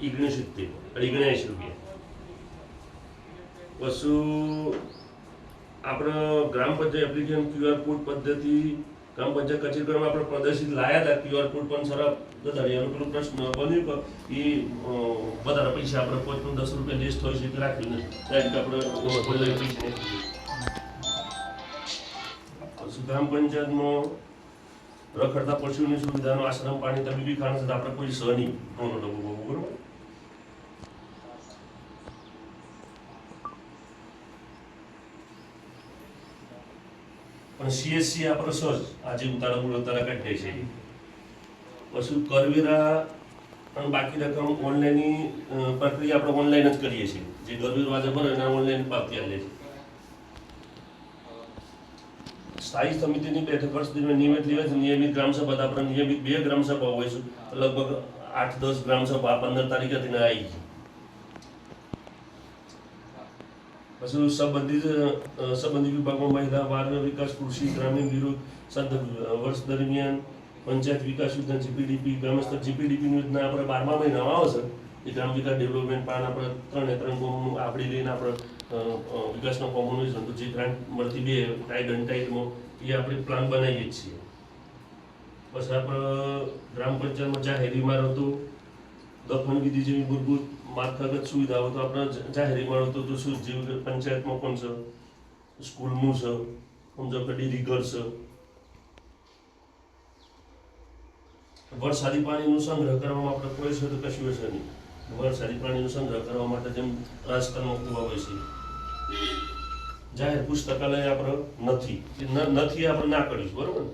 ₹79 પછી આપણે ગ્રામ panchayat application QR code પદ્ધતિ ગ્રામ પંચાયત કચેરીમાં આપણે પ્રદર્શિત લાયા હતા QR કોડ પણ સર ગદાડીયાનો પેલો પ્રશ્ન બન્યો કે એ વધારે પૈસા આપણે 5-10 રૂપિયા લેસ થઈ છે કે રાખ્યું નથી ડાયરેક્ટ આપણે પૈસા પછી ગ્રામ પંચાયતમાં રખડતા પશુઓની સુવિધાનો આશ્રમ પાણી તબીબી ખાણ છે આપણે કોઈ સહની બરોબર. પણ CSC આપણે સહજ આજે ઉતારા કાઢી છે પછી કરવેરા અને બાકી રકમ ઓનલાઈનની પ્રક્રિયા આપણે ઓનલાઈન જ કરીએ છીએ જે કરવેરો આજે ભરે એના ઓનલાઈન પાવતી આપે છે. સ્થાયી સમિતિની બેઠક વર્ષ દરમિયાન નિયમિત લેવાય છે. નિયમિત ગ્રામસભા આપણે નિયમિત 2 ગ્રામસભા હોય છે લગભગ 8-10 ગ્રામસભા 15 તારીખેથી આવી છે. પછી સંબંધિત વિભાગમાં મહિલા બાળ વિકાસ કૃષિ ગ્રામીણ વિરોધ વર્ષ દરમિયાન પંચાયત વિકાસ યોજના GPDP ગ્રામસ્તર GPDP યોજના આપણે 12મા મહિનામાં આવે છે એ ગ્રામ વિકાસ ડેવલપમેન્ટ પ્લાન આપણે 3 કોમ આપણી લઈને આપણે વિકાસના કોમ્યુનિઝમ તો જે ગ્રાન્ટ મળતી 2 ટાઈડ અનટાઈડમાં એ આપણે પ્લાન બનાવીએ જ છીએ. પછી આપણે ગ્રામ પંચાયતમાં જાહેર ઇમારતો દફન વિધિ જેવી મૂળભૂત માળખાગત સુવિધાઓ તો આપણે જાહેર ઇમારતો તો શું જેવી પંચાયતમાં પણ છે સ્કૂલનું છે સમજો કે ડેરી ઘર છે. વરસાદી પાણીનો સંગ્રહ કરવામાં આપણે કોઈ છે તો કશું છે નહીં. વરસાદી પાણીનો સંગ્રહ કરવા માટે જેમ રાજકારણમાં કુવા હોય છે જાહેર પુસ્તકાલય આપણે નથી આપણે ના કરીશું બરોબર ને.